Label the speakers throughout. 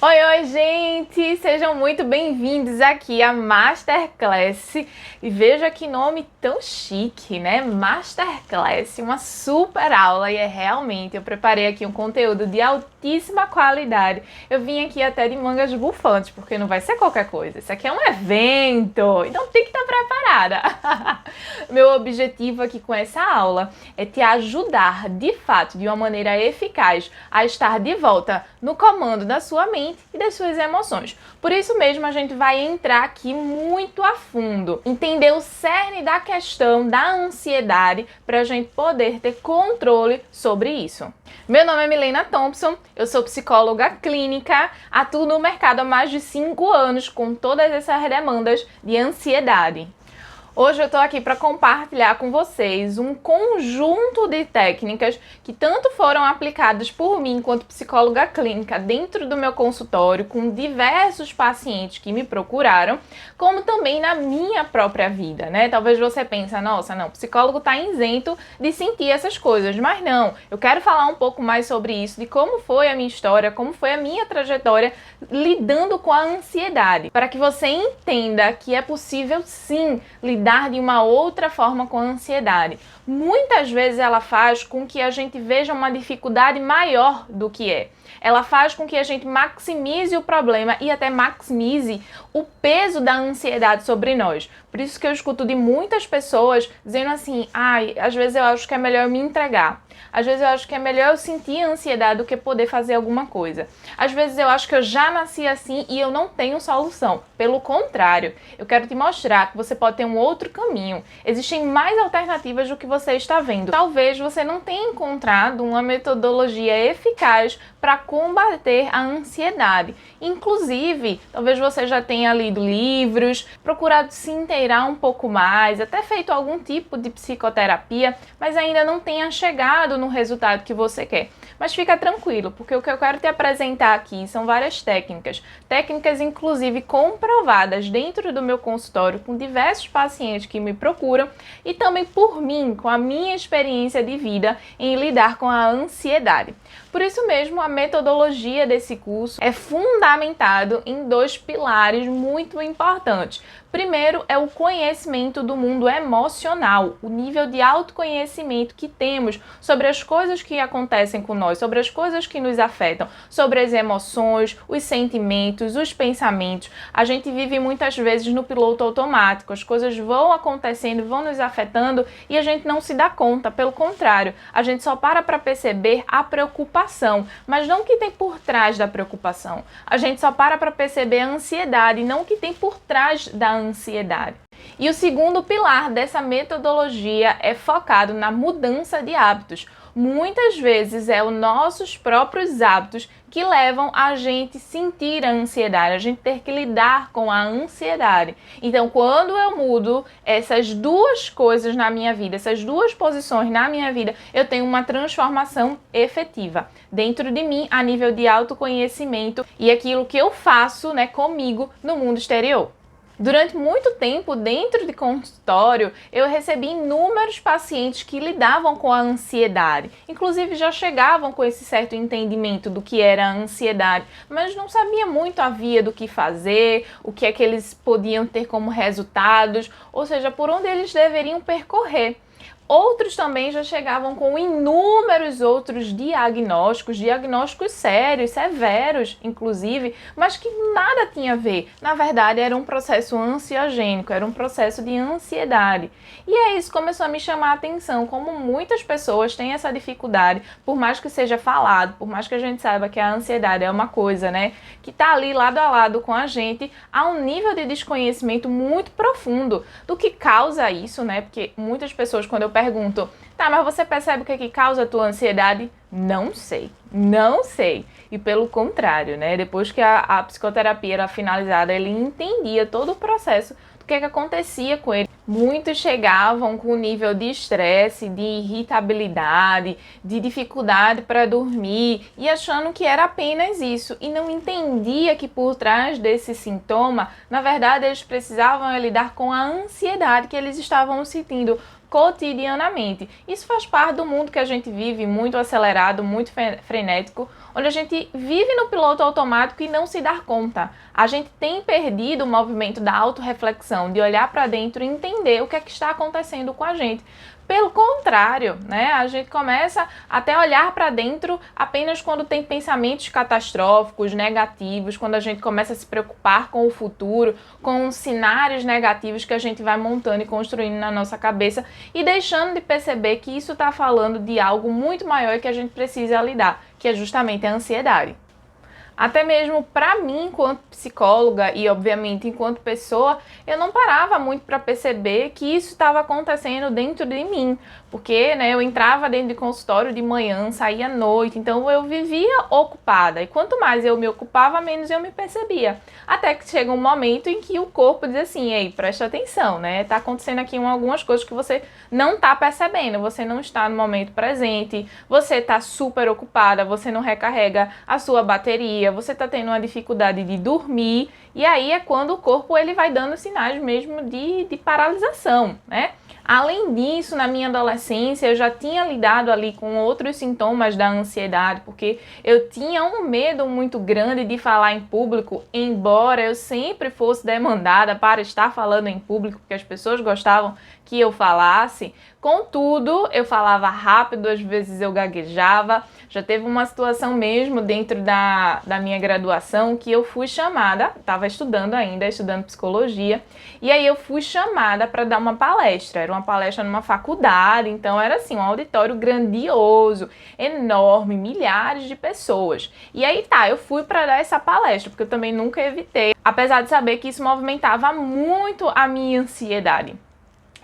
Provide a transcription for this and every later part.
Speaker 1: Oi, oi, gente! Sejam muito bem-vindos aqui à Masterclass. E veja que nome tão chique, né? Masterclass, uma super aula e realmente, eu preparei aqui um conteúdo de altíssima qualidade. Eu vim aqui até de mangas bufantes, porque não vai ser qualquer coisa. Isso aqui é um evento, então tem que estar preparada. Meu objetivo aqui com essa aula é te ajudar, de fato, de uma maneira eficaz, a estar de volta no comando da sua mente e das suas emoções. Por isso mesmo, a gente vai entrar aqui muito a fundo, entender o cerne da questão da ansiedade para a gente poder ter controle sobre isso. Meu nome é Milena Thompson, eu sou psicóloga clínica, atuo no mercado há mais de 5 anos com todas essas demandas de ansiedade. Hoje eu estou aqui para compartilhar com vocês um conjunto de técnicas que tanto foram aplicadas por mim enquanto psicóloga clínica dentro do meu consultório com diversos pacientes que me procuraram, como também na minha própria vida, né? Talvez você pense, nossa, não, o psicólogo está isento de sentir essas coisas, mas não, eu quero falar um pouco mais sobre isso, de como foi a minha história, como foi a minha trajetória lidando com a ansiedade, para que você entenda que é possível sim lidar de uma outra forma com a ansiedade. Muitas vezes ela faz com que a gente veja uma dificuldade maior do que é. Ela faz com que a gente maximize o problema e até maximize o peso da ansiedade sobre nós. Por isso que eu escuto de muitas pessoas dizendo assim, às vezes eu acho que é melhor eu me entregar. Às vezes eu acho que é melhor eu sentir ansiedade do que poder fazer alguma coisa. Às vezes eu acho que eu já nasci assim e eu não tenho solução. Pelo contrário, eu quero te mostrar que você pode ter um outro caminho. Existem mais alternativas do que você está vendo. Talvez você não tenha encontrado uma metodologia eficaz para combater a ansiedade. Inclusive, talvez você já tenha lido livros, procurado se inteirar um pouco mais, até feito algum tipo de psicoterapia, mas ainda não tenha chegado no resultado que você quer. Mas fica tranquilo, porque o que eu quero te apresentar aqui são várias técnicas inclusive comprovadas dentro do meu consultório com diversos pacientes que me procuram e também por mim, com a minha experiência de vida em lidar com a ansiedade. Por isso mesmo, a metodologia desse curso é fundamentado em 2 pilares muito importantes. Primeiro é o conhecimento do mundo emocional, o nível de autoconhecimento que temos sobre as coisas que acontecem com nós, sobre as coisas que nos afetam, sobre as emoções, os sentimentos, os pensamentos. A gente vive muitas vezes no piloto automático, as coisas vão acontecendo, vão nos afetando e a gente não se dá conta, pelo contrário, a gente só para perceber a preocupação, mas não o que tem por trás da preocupação. A gente só para perceber a ansiedade, não o que tem por trás da ansiedade. E o segundo pilar dessa metodologia é focado na mudança de hábitos. Muitas vezes é os nossos próprios hábitos que levam a gente sentir a ansiedade, a gente ter que lidar com a ansiedade. Então, quando eu mudo essas 2 coisas na minha vida, essas 2 posições na minha vida, eu tenho uma transformação efetiva dentro de mim a nível de autoconhecimento e aquilo que eu faço, comigo no mundo exterior. Durante muito tempo, dentro de consultório, eu recebi inúmeros pacientes que lidavam com a ansiedade. Inclusive, já chegavam com esse certo entendimento do que era a ansiedade, mas não sabia muito a via do que fazer, o que é que eles podiam ter como resultados, ou seja, por onde eles deveriam percorrer. Outros também já chegavam com inúmeros outros diagnósticos sérios, severos, inclusive, mas que nada tinha a ver. Na verdade, era um processo ansiogênico, era um processo de ansiedade. E aí isso começou a me chamar a atenção, como muitas pessoas têm essa dificuldade, por mais que seja falado, por mais que a gente saiba que a ansiedade é uma coisa, que está ali lado a lado com a gente, há um nível de desconhecimento muito profundo do que causa isso, porque muitas pessoas, quando eu pergunto, mas você percebe o que causa a tua ansiedade? Não sei. E pelo contrário, depois que a psicoterapia era finalizada, ele entendia todo o processo do que acontecia com ele. Muitos chegavam com nível de estresse, de irritabilidade, de dificuldade para dormir e achando que era apenas isso e não entendia que por trás desse sintoma, na verdade, eles precisavam lidar com a ansiedade que eles estavam sentindo cotidianamente. Isso faz parte do mundo que a gente vive, muito acelerado, muito frenético, onde a gente vive no piloto automático e não se dá conta. A gente tem perdido o movimento da autorreflexão, de olhar para dentro e entender o que é que está acontecendo com a gente. Pelo contrário, né? A gente começa até a olhar para dentro apenas quando tem pensamentos catastróficos, negativos, quando a gente começa a se preocupar com o futuro, com os cenários negativos que a gente vai montando e construindo na nossa cabeça e deixando de perceber que isso está falando de algo muito maior que a gente precisa lidar, que é justamente a ansiedade. Até mesmo para mim, enquanto psicóloga e, obviamente, enquanto pessoa, eu não parava muito para perceber que isso estava acontecendo dentro de mim. Porque, né, eu entrava dentro de consultório de manhã, saía à noite, então eu vivia ocupada. E quanto mais eu me ocupava, menos eu me percebia. Até que chega um momento em que o corpo diz assim, ei, presta atenção, né? Tá acontecendo aqui algumas coisas que você não tá percebendo, você não está no momento presente, você tá super ocupada, você não recarrega a sua bateria, você tá tendo uma dificuldade de dormir, e aí é quando o corpo ele vai dando sinais mesmo de paralisação, né? Além disso, na minha adolescência, eu já tinha lidado ali com outros sintomas da ansiedade, porque eu tinha um medo muito grande de falar em público, embora eu sempre fosse demandada para estar falando em público, porque as pessoas gostavam que eu falasse. Contudo, eu falava rápido, às vezes eu gaguejava. Já teve uma situação mesmo dentro da minha graduação que eu fui chamada, estava estudando ainda, estudando psicologia, e aí eu fui chamada para dar uma palestra. Era uma palestra numa faculdade, então era assim, um auditório grandioso, enorme, milhares de pessoas. E aí tá, eu fui para dar essa palestra, porque eu também nunca evitei, apesar de saber que isso movimentava muito a minha ansiedade.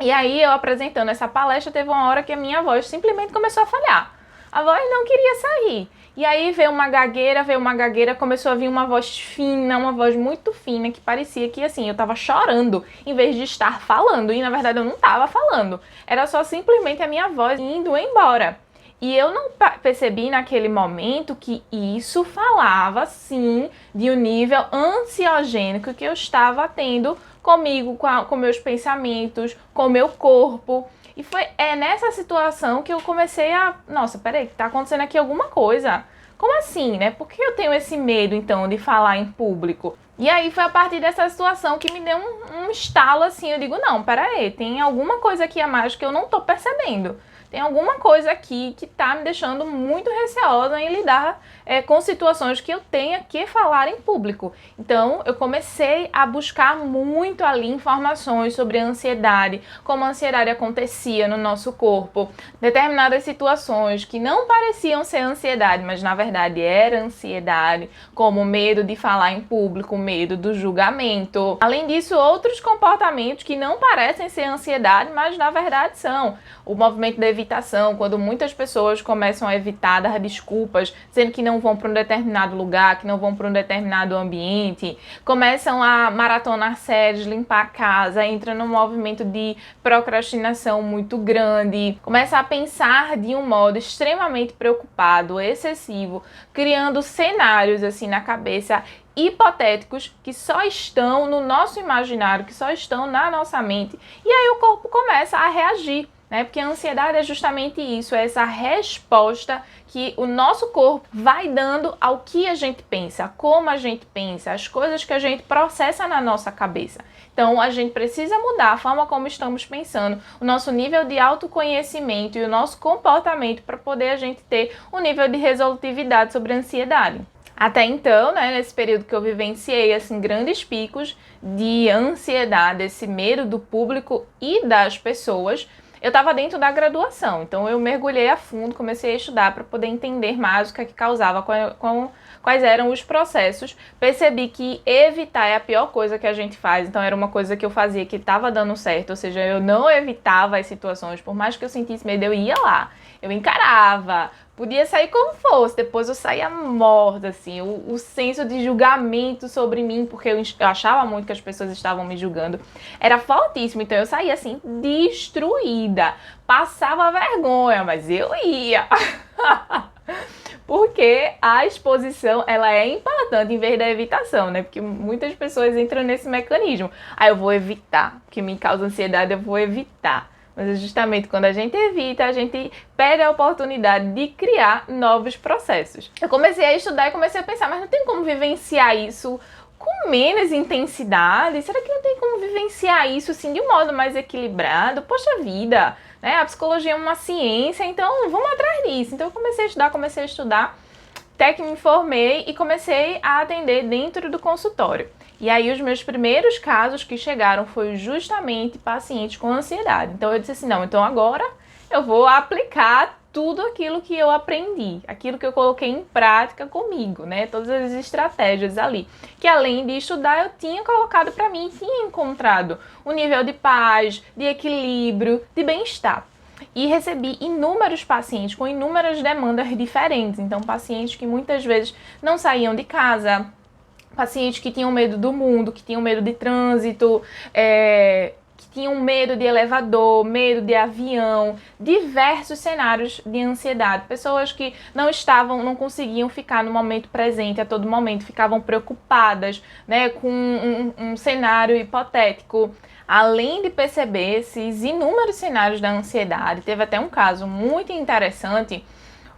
Speaker 1: E aí, eu apresentando essa palestra, teve uma hora que a minha voz simplesmente começou a falhar. A voz não queria sair. E aí veio uma gagueira, começou a vir uma voz fina, uma voz muito fina, que parecia que, assim, eu tava chorando, em vez de estar falando. E, na verdade, eu não tava falando. Era só simplesmente a minha voz indo embora. E eu não percebi naquele momento que isso falava, sim, de um nível ansiogênico que eu estava tendo comigo, com meus pensamentos, com meu corpo. E é nessa situação que eu comecei a... Nossa, peraí, tá acontecendo aqui alguma coisa. Como assim, né? Por que eu tenho esse medo, então, de falar em público? E aí foi a partir dessa situação que me deu um estalo, assim. Eu digo, não, peraí, tem alguma coisa aqui a mais que eu não tô percebendo. Tem alguma coisa aqui que tá me deixando muito receosa em lidar com situações que eu tenha que falar em público. Então, eu comecei a buscar muito ali informações sobre a ansiedade, como a ansiedade acontecia no nosso corpo, determinadas situações que não pareciam ser ansiedade, mas na verdade era ansiedade, como medo de falar em público, medo do julgamento. Além disso, outros comportamentos que não parecem ser ansiedade, mas na verdade são. O movimento da evitação, quando muitas pessoas começam a evitar dar desculpas, dizendo que não vão para um determinado lugar, que não vão para um determinado ambiente, começam a maratonar séries, limpar a casa, entra num movimento de procrastinação muito grande, começa a pensar de um modo extremamente preocupado, excessivo, criando cenários assim na cabeça hipotéticos que só estão no nosso imaginário, que só estão na nossa mente, e aí o corpo começa a reagir. Porque a ansiedade é justamente isso, é essa resposta que o nosso corpo vai dando ao que a gente pensa, como a gente pensa, as coisas que a gente processa na nossa cabeça. Então, a gente precisa mudar a forma como estamos pensando, o nosso nível de autoconhecimento e o nosso comportamento para poder a gente ter um nível de resolutividade sobre a ansiedade. Até então, né, nesse período que eu vivenciei assim, grandes picos de ansiedade, esse medo do público e das pessoas, eu estava dentro da graduação, então eu mergulhei a fundo, comecei a estudar para poder entender mais o que causava, quais eram os processos. Percebi que evitar é a pior coisa que a gente faz, então era uma coisa que eu fazia que estava dando certo, ou seja, eu não evitava as situações, por mais que eu sentisse medo, eu ia lá, eu encarava, podia sair como fosse, depois eu saía morta, assim, o senso de julgamento sobre mim, porque eu achava muito que as pessoas estavam me julgando, era fortíssimo, então eu saía assim, destruída, passava vergonha, mas eu ia, porque a exposição, ela é importante em vez da evitação, né, porque muitas pessoas entram nesse mecanismo, eu vou evitar, o que me causa ansiedade eu vou evitar. Mas é justamente quando a gente evita, a gente perde a oportunidade de criar novos processos. Eu comecei a estudar e comecei a pensar, mas não tem como vivenciar isso com menos intensidade? Será que não tem como vivenciar isso assim de um modo mais equilibrado? Poxa vida, né? A psicologia é uma ciência, então vamos atrás disso. Então eu comecei a estudar, até que me formei e comecei a atender dentro do consultório. E aí os meus primeiros casos que chegaram foi justamente pacientes com ansiedade. Então eu disse assim, não, então agora eu vou aplicar tudo aquilo que eu aprendi, aquilo que eu coloquei em prática comigo, né? Todas as estratégias ali, que além de estudar eu tinha colocado para mim, tinha encontrado um nível de paz, de equilíbrio, de bem-estar. E recebi inúmeros pacientes com inúmeras demandas diferentes. Então, pacientes que muitas vezes não saíam de casa, pacientes que tinham medo do mundo, que tinham medo de trânsito, que tinham medo de elevador, medo de avião, diversos cenários de ansiedade. Pessoas que não conseguiam ficar no momento presente a todo momento, ficavam preocupadas, né, com um cenário hipotético. Além de perceber esses inúmeros cenários da ansiedade, teve até um caso muito interessante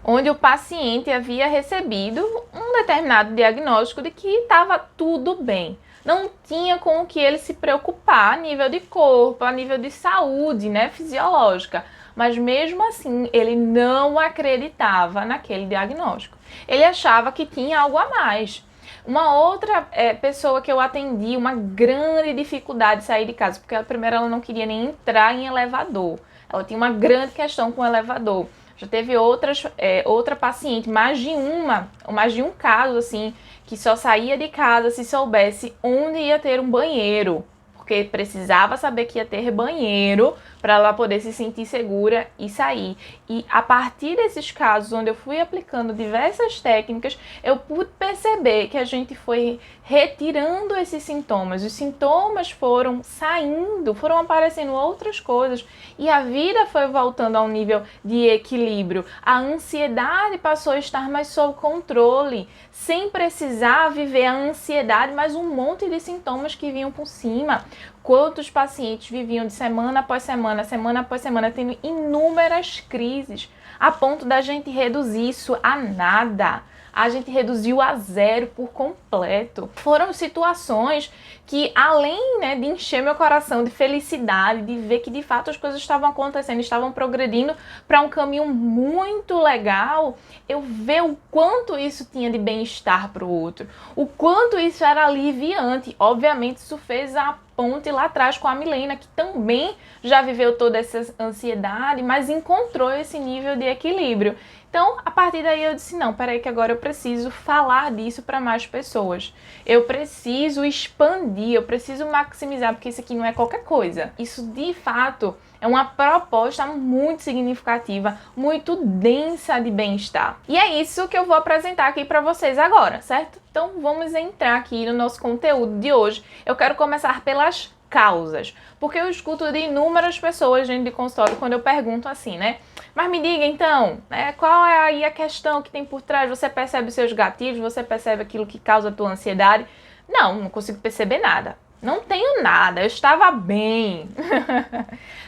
Speaker 1: onde o paciente havia recebido um determinado diagnóstico de que estava tudo bem. Não tinha com o que ele se preocupar a nível de corpo, a nível de saúde, né, fisiológica. Mas mesmo assim, ele não acreditava naquele diagnóstico. Ele achava que tinha algo a mais. Uma outra pessoa que eu atendi, uma grande dificuldade de sair de casa, porque primeiro ela não queria nem entrar em elevador. Ela tinha uma grande questão com o elevador. Já teve outra paciente, mais de um caso, assim, que só saía de casa se soubesse onde ia ter um banheiro. Porque precisava saber que ia ter banheiro para ela poder se sentir segura e sair. E a partir desses casos, onde eu fui aplicando diversas técnicas, eu pude perceber que a gente foi retirando esses sintomas. Os sintomas foram saindo, foram aparecendo outras coisas e a vida foi voltando a um nível de equilíbrio. A ansiedade passou a estar mais sob controle, sem precisar viver a ansiedade, mas um monte de sintomas que vinham por cima. Quantos pacientes viviam de semana após semana, semana após semana, tendo inúmeras crises, a ponto da gente reduzir isso a nada. A gente reduziu a zero por completo. Foram situações que, além, né, de encher meu coração de felicidade, de ver que de fato as coisas estavam acontecendo, estavam progredindo para um caminho muito legal, eu ver o quanto isso tinha de bem-estar para o outro, o quanto isso era aliviante. Obviamente isso fez a ponte lá atrás com a Milena, que também já viveu toda essa ansiedade, mas encontrou esse nível de equilíbrio. Então, a partir daí eu disse, não, peraí que agora eu preciso falar disso para mais pessoas. Eu preciso expandir, eu preciso maximizar, porque isso aqui não é qualquer coisa. Isso, de fato, é uma proposta muito significativa, muito densa de bem-estar. E é isso que eu vou apresentar aqui para vocês agora, certo? Então, vamos entrar aqui no nosso conteúdo de hoje. Eu quero começar pelas causas, porque eu escuto de inúmeras pessoas dentro de consultório quando eu pergunto assim, né? Mas me diga então, né, qual é aí a questão que tem por trás? Você percebe os seus gatilhos? Você percebe aquilo que causa a tua ansiedade? Não consigo perceber nada. Não tenho nada, eu estava bem.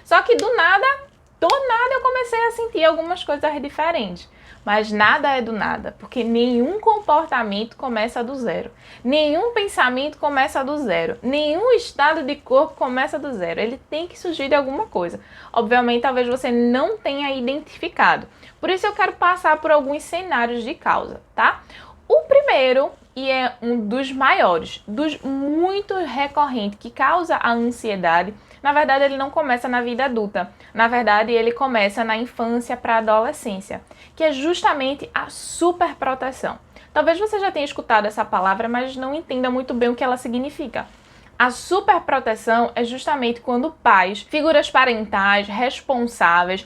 Speaker 1: Só que do nada eu comecei a sentir algumas coisas diferentes. Mas nada é do nada, porque nenhum comportamento começa do zero. Nenhum pensamento começa do zero. Nenhum estado de corpo começa do zero. Ele tem que surgir de alguma coisa. Obviamente, talvez você não tenha identificado. Por isso eu quero passar por alguns cenários de causa, tá? O primeiro, e é um dos maiores, dos muito recorrente, que causa a ansiedade, na verdade ele não começa na vida adulta. Na verdade ele começa na infância para a adolescência, que é justamente a superproteção. Talvez você já tenha escutado essa palavra, mas não entenda muito bem o que ela significa. A superproteção é justamente quando pais, figuras parentais, responsáveis,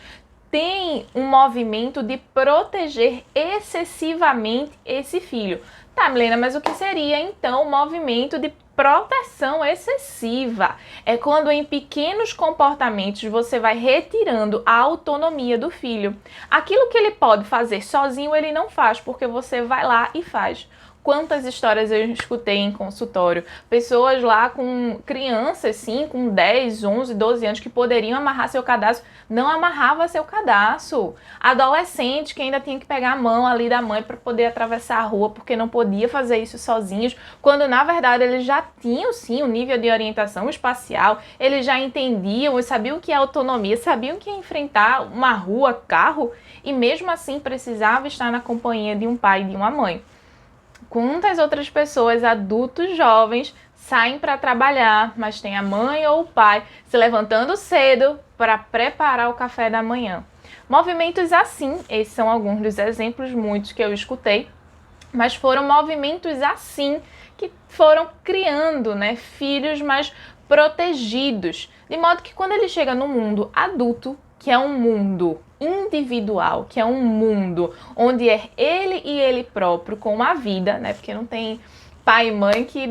Speaker 1: têm um movimento de proteger excessivamente esse filho. Tá, Milena, mas o que seria então o movimento de proteção excessiva? É quando em pequenos comportamentos você vai retirando a autonomia do filho. Aquilo que ele pode fazer sozinho, ele não faz, porque você vai lá e faz. Quantas histórias eu escutei em consultório? Pessoas lá com crianças, sim, com 10, 11, 12 anos que poderiam amarrar seu cadastro, não amarrava seu cadastro. Adolescente que ainda tinha que pegar a mão ali da mãe para poder atravessar a rua porque não podia fazer isso sozinhos, quando na verdade eles já tinham, sim, um nível de orientação espacial, eles já entendiam, eles sabiam o que é autonomia, sabiam que ia enfrentar uma rua, carro, e mesmo assim precisava estar na companhia de um pai e de uma mãe. Quantas outras pessoas, adultos jovens, saem para trabalhar, mas tem a mãe ou o pai se levantando cedo para preparar o café da manhã? Movimentos assim, esses são alguns dos exemplos, muitos que eu escutei, mas foram movimentos assim que foram criando, né, filhos mais protegidos, de modo que quando ele chega no mundo adulto, que é um mundo individual, que é um mundo onde é ele e ele próprio com a vida, né? Porque não tem pai e mãe que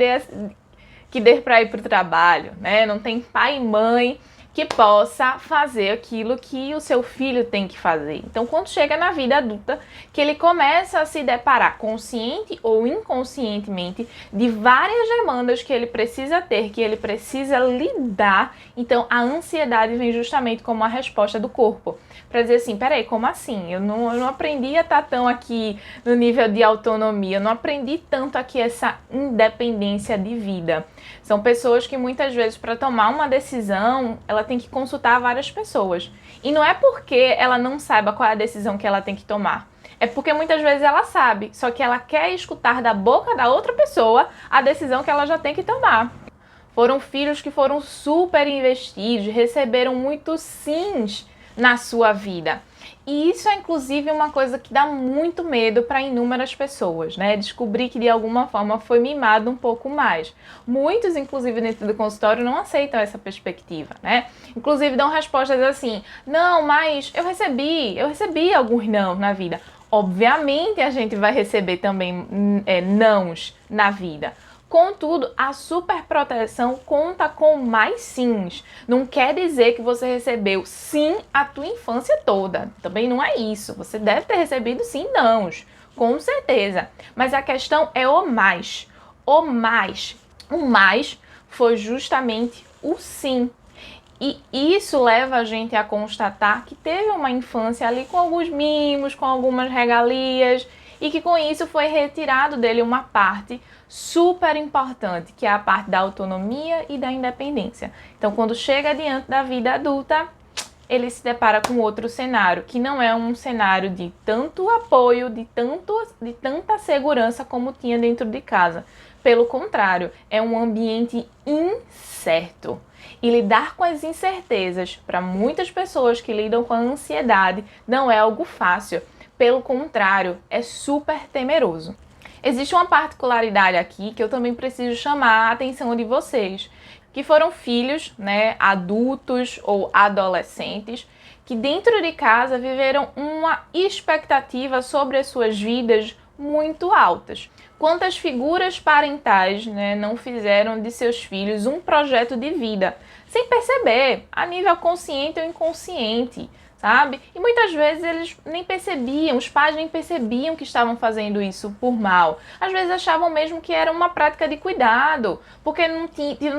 Speaker 1: dê para ir para o trabalho, né? Não tem pai e mãe que possa fazer aquilo que o seu filho tem que fazer. Então, quando chega na vida adulta, que ele começa a se deparar, consciente ou inconscientemente, de várias demandas que ele precisa ter, que ele precisa lidar, então a ansiedade vem justamente como a resposta do corpo. Para dizer assim, peraí, como assim? Eu não aprendi a estar tão aqui no nível de autonomia, eu não aprendi tanto aqui essa independência de vida. São pessoas que muitas vezes para tomar uma decisão, ela tem que consultar várias pessoas. E não é porque ela não saiba qual é a decisão que ela tem que tomar. É porque muitas vezes ela sabe, só que ela quer escutar da boca da outra pessoa a decisão que ela já tem que tomar. Foram filhos que foram super investidos, receberam muitos sims na sua vida. E isso é inclusive uma coisa que dá muito medo para inúmeras pessoas, né? Descobrir que de alguma forma foi mimado um pouco mais. Muitos, inclusive dentro do consultório, não aceitam essa perspectiva, né? Inclusive dão respostas assim, não, mas eu recebi alguns não na vida. Obviamente a gente vai receber também nãos na vida. Contudo, a superproteção conta com mais sims. Não quer dizer que você recebeu sim a tua infância toda. Também não é isso. Você deve ter recebido sim nãos, com certeza. Mas a questão é o mais. O mais. O mais foi justamente o sim. E isso leva a gente a constatar que teve uma infância ali com alguns mimos, com algumas regalias, e que com isso foi retirado dele uma parte super importante, que é a parte da autonomia e da independência. Então, quando chega diante da vida adulta, ele se depara com outro cenário, que não é um cenário de tanto apoio, de tanta segurança como tinha dentro de casa. Pelo contrário, é um ambiente incerto. E lidar com as incertezas, para muitas pessoas que lidam com a ansiedade, não é algo fácil. Pelo contrário, é super temeroso. Existe uma particularidade aqui que eu também preciso chamar a atenção de vocês, que foram filhos, né, adultos ou adolescentes, que dentro de casa viveram uma expectativa sobre as suas vidas muito altas. Quantas figuras parentais, né, não fizeram de seus filhos um projeto de vida, sem perceber, a nível consciente ou inconsciente, sabe? E muitas vezes eles nem percebiam, os pais nem percebiam que estavam fazendo isso por mal. Às vezes achavam mesmo que era uma prática de cuidado, porque não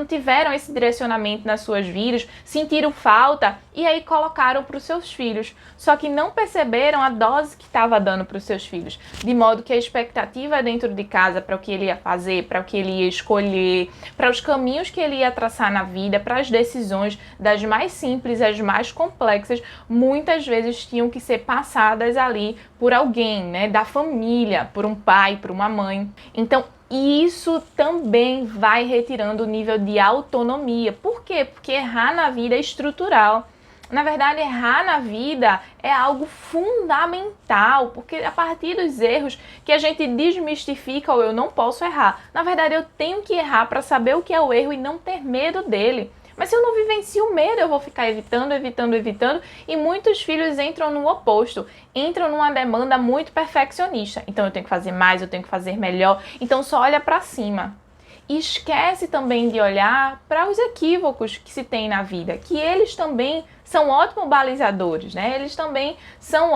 Speaker 1: tiveram esse direcionamento nas suas vidas, sentiram falta e aí colocaram para os seus filhos. Só que não perceberam a dose que estava dando para os seus filhos. De modo que a expectativa dentro de casa para o que ele ia fazer, para o que ele ia escolher, para os caminhos que ele ia traçar na vida, para as decisões das mais simples às mais complexas, muitas vezes tinham que ser passadas ali por alguém, né, da família, por um pai, por uma mãe. Então, isso também vai retirando o nível de autonomia. Por quê? Porque errar na vida é estrutural. Na verdade, errar na vida é algo fundamental, porque a partir dos erros que a gente desmistifica o eu não posso errar. Na verdade, eu tenho que errar para saber o que é o erro e não ter medo dele. Mas se eu não vivencio o medo, eu vou ficar evitando, e muitos filhos entram no oposto, entram numa demanda muito perfeccionista. Então eu tenho que fazer mais, eu tenho que fazer melhor, então só olha para cima. E esquece também de olhar para os equívocos que se tem na vida, que eles também são ótimos balizadores, né? Eles também são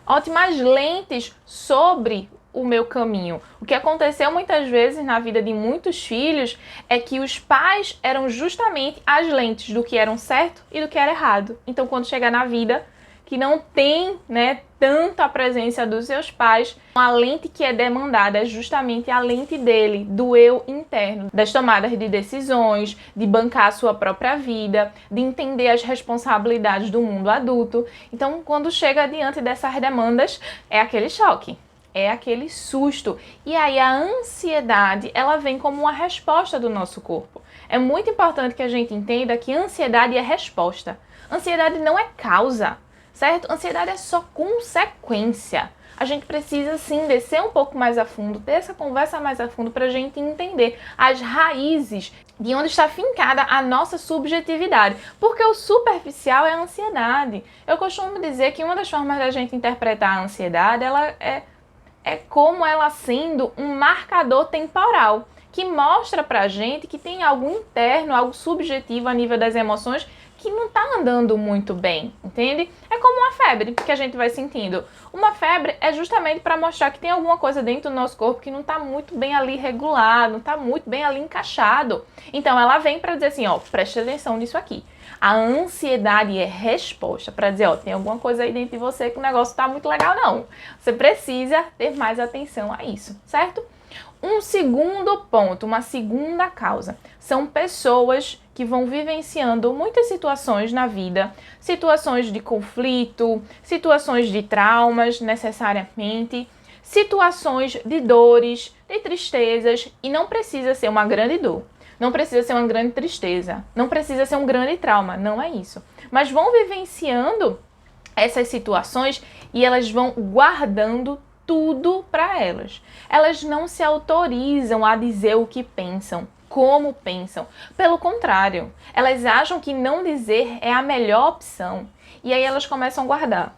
Speaker 1: ótimas lentes sobre o meu caminho. O que aconteceu muitas vezes na vida de muitos filhos é que os pais eram justamente as lentes do que era certo e do que era errado. Então, quando chega na vida que não tem, né, tanto a presença dos seus pais, a lente que é demandada é justamente a lente dele, do eu interno, das tomadas de decisões, de bancar a sua própria vida, de entender as responsabilidades do mundo adulto. Então, quando chega diante dessas demandas, é aquele choque. É aquele susto. E aí a ansiedade, ela vem como uma resposta do nosso corpo. É muito importante que a gente entenda que ansiedade é resposta. Ansiedade não é causa, certo? Ansiedade é só consequência. A gente precisa sim descer um pouco mais a fundo, ter essa conversa mais a fundo para a gente entender as raízes de onde está fincada a nossa subjetividade. Porque o superficial é a ansiedade. Eu costumo dizer que uma das formas da gente interpretar a ansiedade, ela é como ela sendo um marcador temporal, que mostra pra gente que tem algo interno, algo subjetivo a nível das emoções que não tá andando muito bem, entende? É como uma febre que a gente vai sentindo. Uma febre é justamente para mostrar que tem alguma coisa dentro do nosso corpo que não tá muito bem ali regulado, não tá muito bem ali encaixado. Então ela vem para dizer assim, ó, preste atenção nisso aqui. A ansiedade é resposta para dizer, ó, tem alguma coisa aí dentro de você que o negócio tá muito legal não. Você precisa ter mais atenção a isso, certo? Um segundo ponto, uma segunda causa, são pessoas que vão vivenciando muitas situações na vida, situações de conflito, situações de traumas necessariamente, situações de dores, de tristezas, e não precisa ser uma grande dor, não precisa ser uma grande tristeza, não precisa ser um grande trauma, não é isso. Mas vão vivenciando essas situações e elas vão guardando tudo para elas. Elas não se autorizam a dizer o que pensam, como pensam. Pelo contrário, elas acham que não dizer é a melhor opção. E aí elas começam a guardar.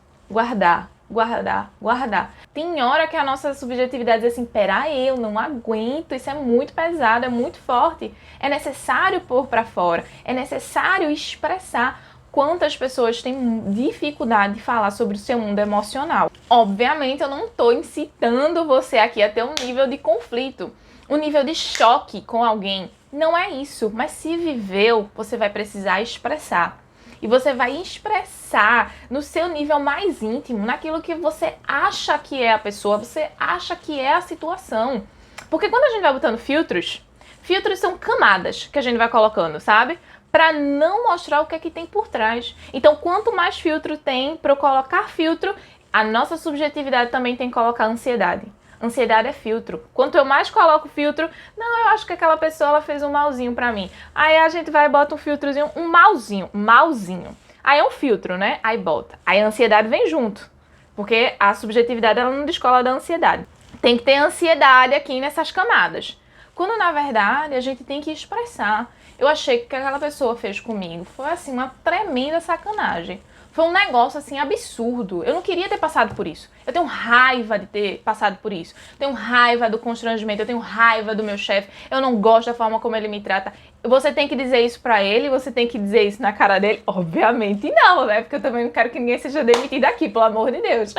Speaker 1: Tem hora que a nossa subjetividade diz assim, peraí, eu não aguento, isso é muito pesado, é muito forte. É necessário pôr para fora, é necessário expressar. Quantas pessoas têm dificuldade de falar sobre o seu mundo emocional? Obviamente, eu não estou incitando você aqui a ter um nível de conflito, um nível de choque com alguém. Não é isso, mas se viveu, você vai precisar expressar. E você vai expressar no seu nível mais íntimo, naquilo que você acha que é a pessoa, você acha que é a situação. Porque quando a gente vai botando filtros são camadas que a gente vai colocando, sabe? Para não mostrar o que é que tem por trás. Então, quanto mais filtro tem, para eu colocar filtro, a nossa subjetividade também tem que colocar ansiedade. Ansiedade é filtro. Quanto eu mais coloco filtro, não, eu acho que aquela pessoa ela fez um malzinho para mim. Aí a gente vai e bota um filtrozinho, um malzinho. Aí é um filtro, né? Aí bota. Aí a ansiedade vem junto. Porque a subjetividade ela não descola da ansiedade. Tem que ter ansiedade aqui nessas camadas. Quando, na verdade, a gente tem que expressar. Eu achei que o que aquela pessoa fez comigo foi, assim, uma tremenda sacanagem. Foi um negócio, assim, absurdo. Eu não queria ter passado por isso. Eu tenho raiva de ter passado por isso. Eu tenho raiva do constrangimento, eu tenho raiva do meu chefe. Eu não gosto da forma como ele me trata. Você tem que dizer isso pra ele? Você tem que dizer isso na cara dele? Obviamente não, né? Porque eu também não quero que ninguém seja demitido aqui, pelo amor de Deus.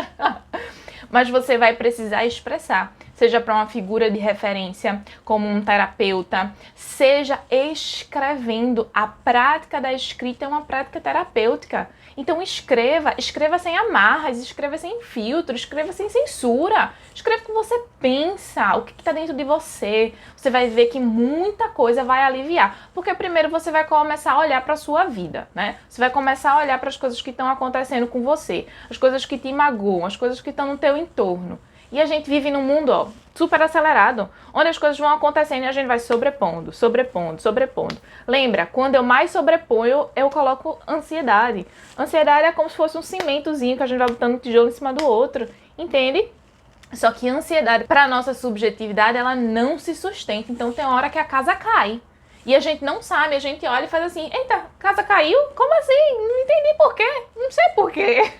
Speaker 1: Mas você vai precisar expressar, seja para uma figura de referência, como um terapeuta, seja escrevendo. A prática da escrita é uma prática terapêutica. Então escreva sem amarras, escreva sem filtro, escreva sem censura. Escreva o que você pensa, o que está dentro de você. Você vai ver que muita coisa vai aliviar. Porque primeiro você vai começar a olhar para a sua vida, né? Você vai começar a olhar para as coisas que estão acontecendo com você, as coisas que te magoam, as coisas que estão no teu entorno. E a gente vive num mundo, ó, super acelerado, onde as coisas vão acontecendo e a gente vai sobrepondo. Lembra, quando eu mais sobreponho, eu coloco ansiedade. Ansiedade é como se fosse um cimentozinho que a gente vai botando um tijolo em cima do outro, entende? Só que a ansiedade, para nossa subjetividade, ela não se sustenta. Então tem hora que a casa cai. E a gente não sabe, a gente olha e faz assim, eita, a casa caiu? Como assim? Não entendi por quê. Não sei por quê.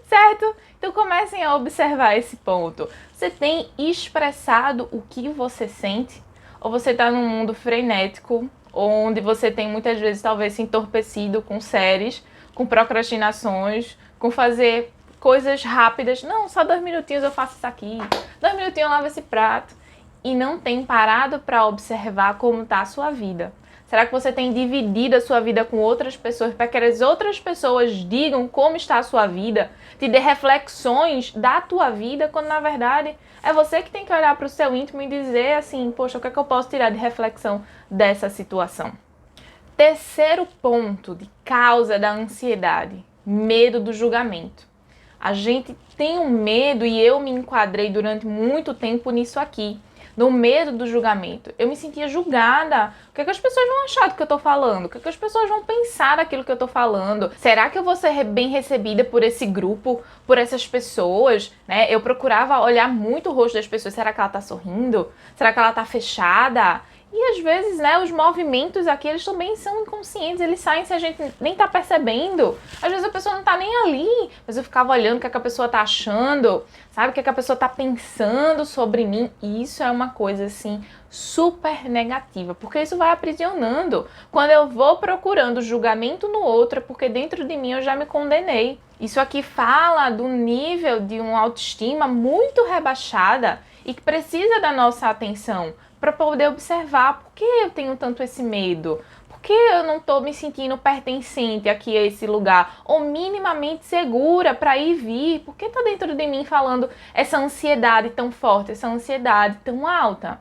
Speaker 1: Certo? Então comecem a observar esse ponto. Você tem expressado o que você sente? Ou você está num mundo frenético, onde você tem muitas vezes talvez se entorpecido com séries, com procrastinações, com fazer coisas rápidas. Não, só 2 minutinhos eu faço isso aqui. 2 minutinhos eu lavo esse prato. E não tem parado para observar como está a sua vida. Será que você tem dividido a sua vida com outras pessoas para que as outras pessoas digam como está a sua vida, te dê reflexões da tua vida, quando na verdade é você que tem que olhar para o seu íntimo e dizer assim, poxa, o que é que eu posso tirar de reflexão dessa situação? Terceiro ponto de causa da ansiedade, medo do julgamento. A gente tem um medo, e eu me enquadrei durante muito tempo nisso aqui, no medo do julgamento. Eu me sentia julgada. O que é que as pessoas vão achar do que eu tô falando? O que é que as pessoas vão pensar daquilo que eu tô falando? Será que eu vou ser bem recebida por esse grupo, por essas pessoas, né? Eu procurava olhar muito o rosto das pessoas. Será que ela tá sorrindo? Será que ela tá fechada? E às vezes, né, os movimentos aqui, eles também são inconscientes, eles saem se a gente nem tá percebendo. Às vezes a pessoa não tá nem ali, mas eu ficava olhando o que é que a pessoa tá achando, sabe, o que é que a pessoa tá pensando sobre mim. E isso é uma coisa, assim, super negativa, porque isso vai aprisionando. Quando eu vou procurando julgamento no outro, é porque dentro de mim eu já me condenei. Isso aqui fala do nível de uma autoestima muito rebaixada e que precisa da nossa atenção para poder observar por que eu tenho tanto esse medo, por que eu não estou me sentindo pertencente aqui a esse lugar, ou minimamente segura para ir e vir, por que está dentro de mim falando essa ansiedade tão forte, essa ansiedade tão alta?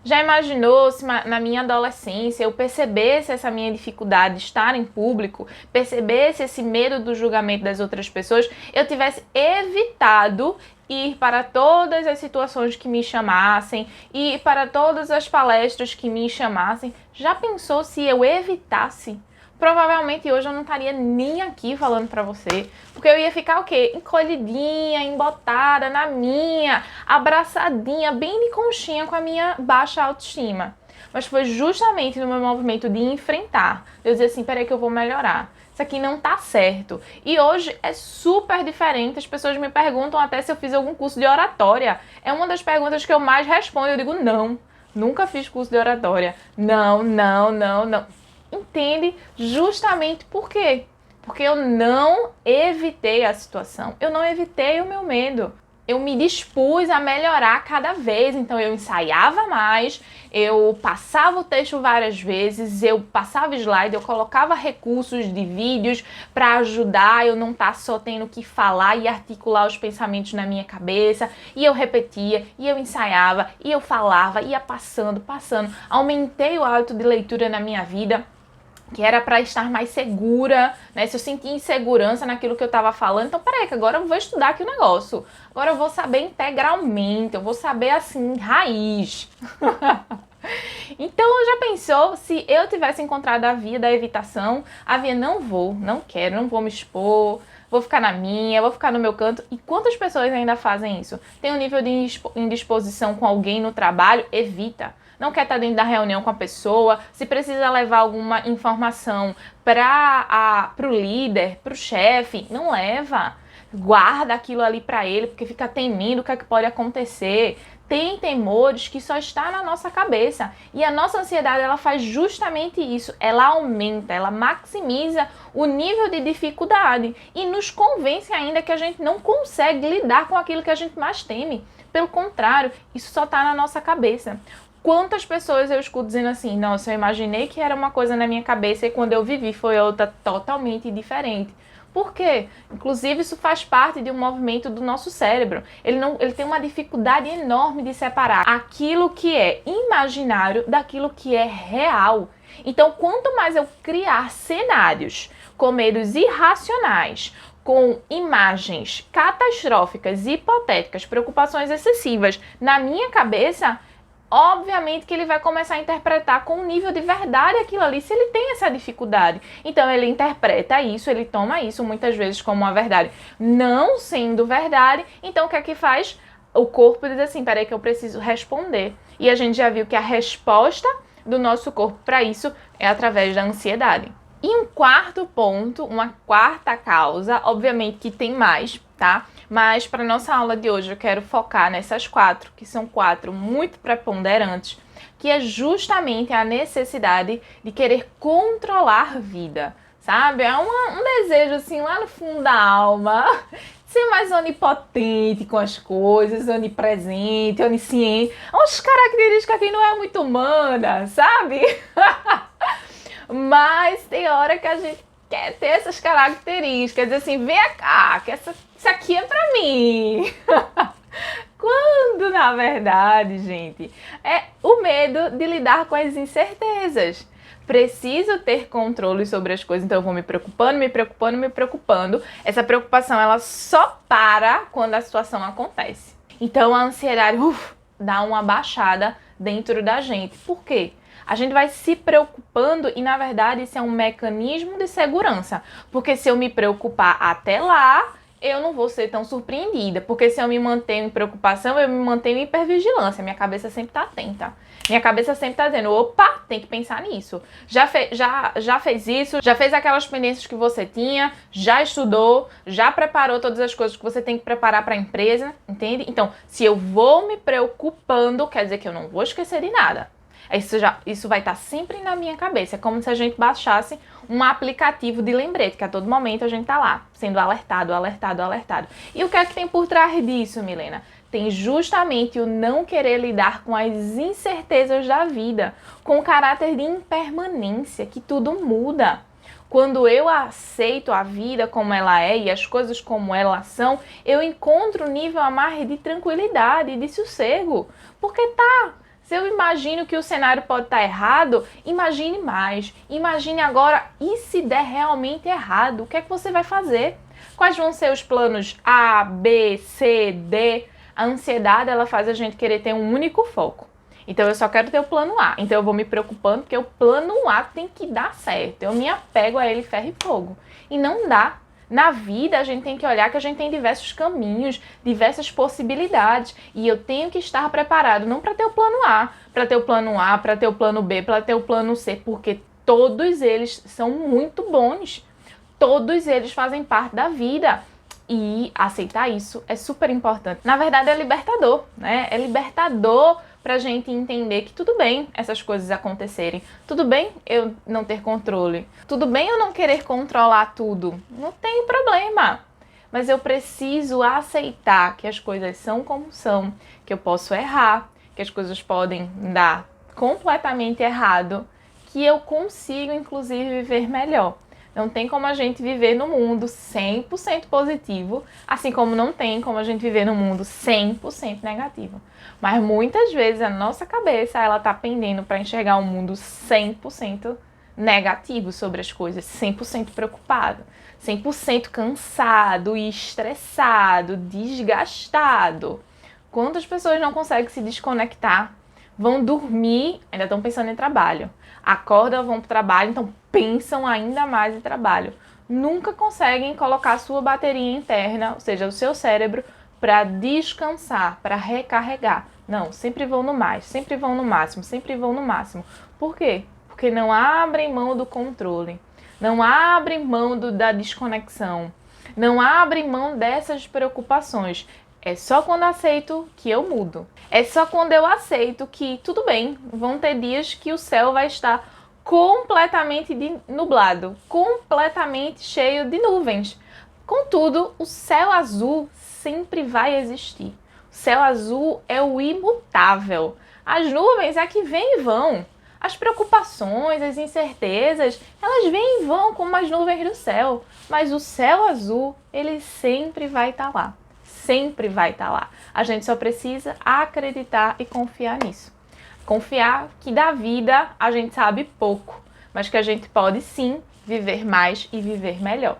Speaker 1: Já imaginou se na minha adolescência eu percebesse essa minha dificuldade de estar em público, percebesse esse medo do julgamento das outras pessoas, eu tivesse evitado ir para todas as situações que me chamassem, ir para todas as palestras que me chamassem? Já pensou se eu evitasse? Provavelmente hoje eu não estaria nem aqui falando pra você, porque eu ia ficar o quê? Encolhidinha, embotada na minha, abraçadinha, bem de conchinha com a minha baixa autoestima. Mas foi justamente no meu movimento de enfrentar, eu dizer assim, peraí que eu vou melhorar. Isso aqui não tá certo. E hoje é super diferente. As pessoas me perguntam até se eu fiz algum curso de oratória. É uma das perguntas que eu mais respondo. Eu digo, não, nunca fiz curso de oratória. Não. Entende? Justamente por quê? Porque eu não evitei a situação. Eu não evitei o meu medo. Eu me dispus a melhorar cada vez, então eu ensaiava mais, eu passava o texto várias vezes, eu passava slide, eu colocava recursos de vídeos para ajudar eu não estar só tendo que falar e articular os pensamentos na minha cabeça, e eu repetia, e eu ensaiava, e eu falava, ia passando. Aumentei o hábito de leitura na minha vida, que era para estar mais segura, né? Se eu sentia insegurança naquilo que eu estava falando, então peraí, que agora eu vou estudar aqui o negócio. Agora eu vou saber integralmente, eu vou saber assim, raiz. Então já pensou se eu tivesse encontrado a via da evitação, a via não quero, não vou me expor, vou ficar na minha, vou ficar no meu canto. E quantas pessoas ainda fazem isso? Tem um nível de indisposição com alguém no trabalho, evita. Não quer estar dentro da reunião com a pessoa, se precisa levar alguma informação para o líder, para o chefe, não leva. Guarda aquilo ali para ele, porque fica temendo o que é que pode acontecer. Tem temores que só está na nossa cabeça. E a nossa ansiedade, ela faz justamente isso. Ela aumenta, ela maximiza o nível de dificuldade e nos convence ainda que a gente não consegue lidar com aquilo que a gente mais teme. Pelo contrário, isso só está na nossa cabeça. Quantas pessoas eu escuto dizendo assim, nossa, eu imaginei que era uma coisa na minha cabeça e quando eu vivi foi outra totalmente diferente. Por quê? Inclusive isso faz parte de um movimento do nosso cérebro. Ele tem uma dificuldade enorme de separar aquilo que é imaginário daquilo que é real. Então, quanto mais eu criar cenários com medos irracionais, com imagens catastróficas, hipotéticas, preocupações excessivas na minha cabeça, obviamente que ele vai começar a interpretar com um nível de verdade aquilo ali, se ele tem essa dificuldade. Então ele interpreta isso, ele toma isso muitas vezes como uma verdade, não sendo verdade. Então o que é que faz? O corpo diz assim, peraí que eu preciso responder. E a gente já viu que a resposta do nosso corpo para isso é através da ansiedade. E um quarto ponto, uma quarta causa, obviamente que tem mais, tá? Mas para nossa aula de hoje eu quero focar nessas quatro, que são quatro muito preponderantes, que é justamente a necessidade de querer controlar a vida, sabe? É um desejo assim lá no fundo da alma, ser mais onipotente com as coisas, onipresente, onisciente. Umas características que não é muito humana, sabe? Mas tem hora que a gente quer ter essas características, dizer assim, vem cá, que isso aqui é pra mim. Quando, na verdade, gente, é o medo de lidar com as incertezas. Preciso ter controle sobre as coisas, então eu vou me preocupando, me preocupando, me preocupando. Essa preocupação, ela só para quando a situação acontece. Então a ansiedade dá uma baixada dentro da gente. Por quê? A gente vai se preocupando e, na verdade, isso é um mecanismo de segurança. Porque se eu me preocupar até lá, eu não vou ser tão surpreendida. Porque se eu me mantenho em preocupação, eu me mantenho em hipervigilância. Minha cabeça sempre está atenta. Minha cabeça sempre está dizendo, opa, tem que pensar nisso. Já fez isso, já fez aquelas pendências que você tinha, já estudou, já preparou todas as coisas que você tem que preparar para a empresa, entende? Então, se eu vou me preocupando, quer dizer que eu não vou esquecer de nada. Isso vai estar sempre na minha cabeça. É como se a gente baixasse um aplicativo de lembrete, que a todo momento a gente está lá, sendo alertado, alertado, alertado. E o que é que tem por trás disso, Milena? Tem justamente o não querer lidar com as incertezas da vida, com o caráter de impermanência, que tudo muda. Quando eu aceito a vida como ela é e as coisas como elas são, eu encontro um nível a mais de tranquilidade e de sossego. Porque se eu imagino que o cenário pode estar errado, imagine mais. Imagine agora, e se der realmente errado, o que é que você vai fazer? Quais vão ser os planos A, B, C, D? A ansiedade, ela faz a gente querer ter um único foco. Então, eu só quero ter o plano A. Então, eu vou me preocupando porque o plano A tem que dar certo. Eu me apego a ele ferro e fogo. E não dá. Na vida, a gente tem que olhar que a gente tem diversos caminhos, diversas possibilidades. E eu tenho que estar preparado, não para ter o plano A, para ter o plano A, para ter o plano B, para ter o plano C, porque todos eles são muito bons. Todos eles fazem parte da vida. E aceitar isso é super importante. Na verdade, é libertador, né? É libertador pra gente entender que tudo bem essas coisas acontecerem. Tudo bem eu não ter controle. Tudo bem eu não querer controlar tudo. Não tem problema. Mas eu preciso aceitar que as coisas são como são, que eu posso errar, que as coisas podem dar completamente errado, que eu consigo, inclusive, viver melhor. Não tem como a gente viver no mundo 100% positivo, assim como não tem como a gente viver no mundo 100% negativo. Mas muitas vezes a nossa cabeça, ela tá pendendo para enxergar um mundo 100% negativo sobre as coisas, 100% preocupado, 100% cansado e estressado, desgastado. Quantas pessoas não conseguem se desconectar? Vão dormir, ainda estão pensando em trabalho. Acordam, vão para o trabalho, então pensam ainda mais em trabalho. Nunca conseguem colocar a sua bateria interna, ou seja, o seu cérebro, para descansar, para recarregar. Não, sempre vão no mais, sempre vão no máximo, sempre vão no máximo. Por quê? Porque não abrem mão do controle, não abrem mão da desconexão, não abrem mão dessas preocupações. É só quando aceito que eu mudo. É só quando eu aceito que, tudo bem, vão ter dias que o céu vai estar completamente nublado, completamente cheio de nuvens. Contudo, o céu azul sempre vai existir. O céu azul é o imutável. As nuvens é que vêm e vão. As preocupações, as incertezas, elas vêm e vão como as nuvens do céu. Mas o céu azul, ele sempre vai estar lá. Sempre vai estar lá. A gente só precisa acreditar e confiar nisso. Confiar que da vida a gente sabe pouco, mas que a gente pode sim viver mais e viver melhor.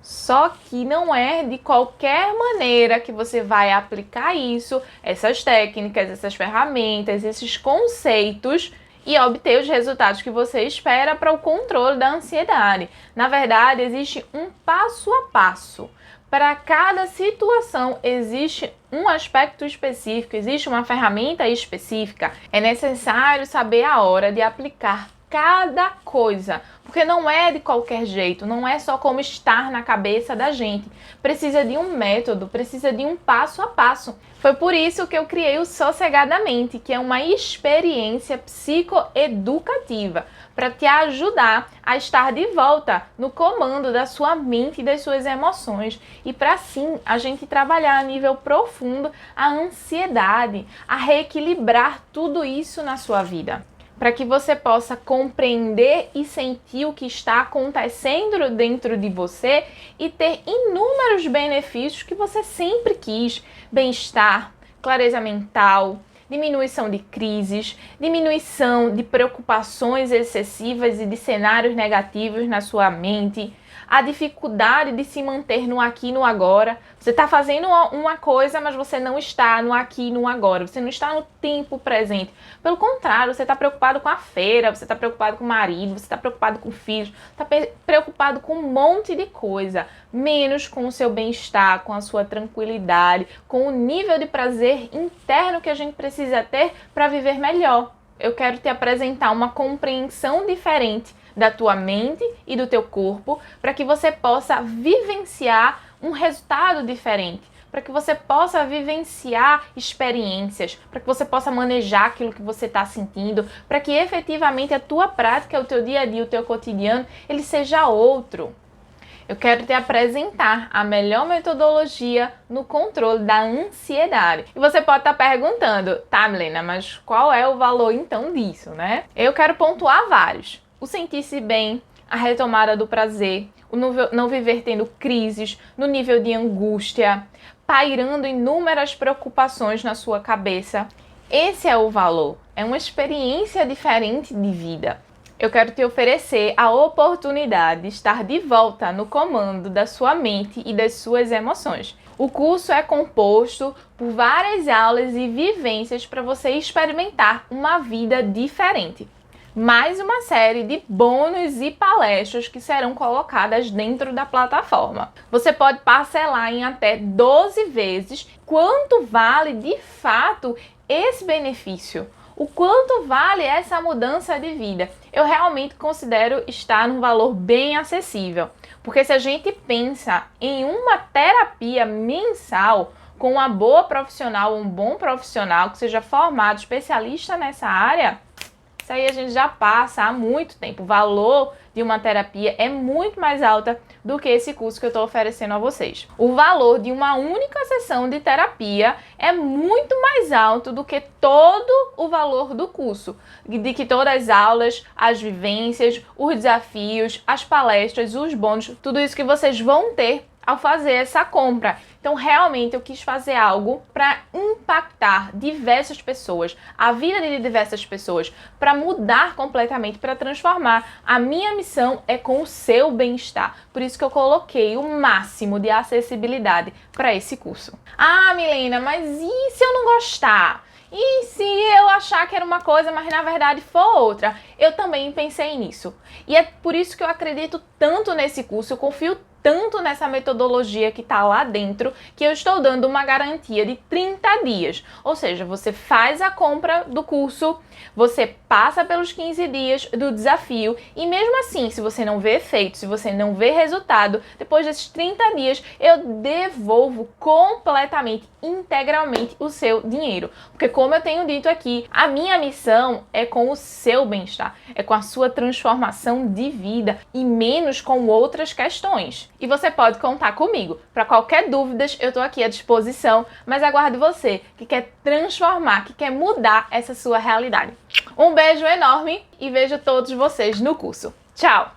Speaker 1: Só que não é de qualquer maneira que você vai aplicar isso, essas técnicas, essas ferramentas, esses conceitos e obter os resultados que você espera para o controle da ansiedade. Na verdade, existe um passo a passo. Para cada situação existe um aspecto específico, existe uma ferramenta específica. É necessário saber a hora de aplicar cada coisa, porque não é de qualquer jeito, não é só como estar na cabeça da gente. Precisa de um método, precisa de um passo a passo. Foi por isso que eu criei o Sossegadamente, que é uma experiência psicoeducativa para te ajudar a estar de volta no comando da sua mente e das suas emoções. E para assim a gente trabalhar a nível profundo a ansiedade, a reequilibrar tudo isso na sua vida, para que você possa compreender e sentir o que está acontecendo dentro de você e ter inúmeros benefícios que você sempre quis: bem-estar, clareza mental, diminuição de crises, diminuição de preocupações excessivas e de cenários negativos na sua mente, a dificuldade de se manter no aqui e no agora. Você está fazendo uma coisa, mas você não está no aqui e no agora. Você não está no tempo presente. Pelo contrário, você está preocupado com a feira, você está preocupado com o marido, você está preocupado com filhos, está preocupado com um monte de coisa, menos com o seu bem-estar, com a sua tranquilidade, com o nível de prazer interno que a gente precisa ter para viver melhor. Eu quero te apresentar uma compreensão diferente da tua mente e do teu corpo, para que você possa vivenciar um resultado diferente, para que você possa vivenciar experiências, para que você possa manejar aquilo que você está sentindo, para que efetivamente a tua prática, o teu dia a dia, o teu cotidiano, ele seja outro. Eu quero te apresentar a melhor metodologia no controle da ansiedade. E você pode estar perguntando: tá, Milena, mas qual é o valor então disso, né? Eu quero pontuar vários. O sentir-se bem, a retomada do prazer, o não viver tendo crises, no nível de angústia, pairando inúmeras preocupações na sua cabeça. Esse é o valor, é uma experiência diferente de vida. Eu quero te oferecer a oportunidade de estar de volta no comando da sua mente e das suas emoções. O curso é composto por várias aulas e vivências para você experimentar uma vida diferente. Mais uma série de bônus e palestras que serão colocadas dentro da plataforma. Você pode parcelar em até 12 vezes. Quanto vale de fato esse benefício? O quanto vale essa mudança de vida? Eu realmente considero estar num valor bem acessível, porque se a gente pensa em uma terapia mensal com uma boa profissional, um bom profissional que seja formado, especialista nessa área, isso aí a gente já passa há muito tempo. O valor de uma terapia é muito mais alta do que esse curso que eu estou oferecendo a vocês. O valor de uma única sessão de terapia é muito mais alto do que todo o valor do curso, de que todas as aulas, as vivências, os desafios, as palestras, os bônus, tudo isso que vocês vão ter ao fazer essa compra. Então, realmente, eu quis fazer algo para impactar diversas pessoas, a vida de diversas pessoas, para mudar completamente, para transformar. A minha missão é com o seu bem-estar. Por isso que eu coloquei o máximo de acessibilidade para esse curso. Ah, Milena, mas e se eu não gostar? E se eu achar que era uma coisa, mas na verdade for outra? Eu também pensei nisso. E é por isso que eu acredito tanto nesse curso, eu confio tanto nessa metodologia que está lá dentro, que eu estou dando uma garantia de 30 dias. Ou seja, você faz a compra do curso, você passa pelos 15 dias do desafio e mesmo assim, se você não vê efeito, se você não vê resultado, depois desses 30 dias eu devolvo completamente, integralmente o seu dinheiro. Porque como eu tenho dito aqui, a minha missão é com o seu bem-estar, é com a sua transformação de vida e menos com outras questões. E você pode contar comigo. Para qualquer dúvida, eu estou aqui à disposição, mas aguardo você que quer transformar, que quer mudar essa sua realidade. Um beijo enorme e vejo todos vocês no curso. Tchau!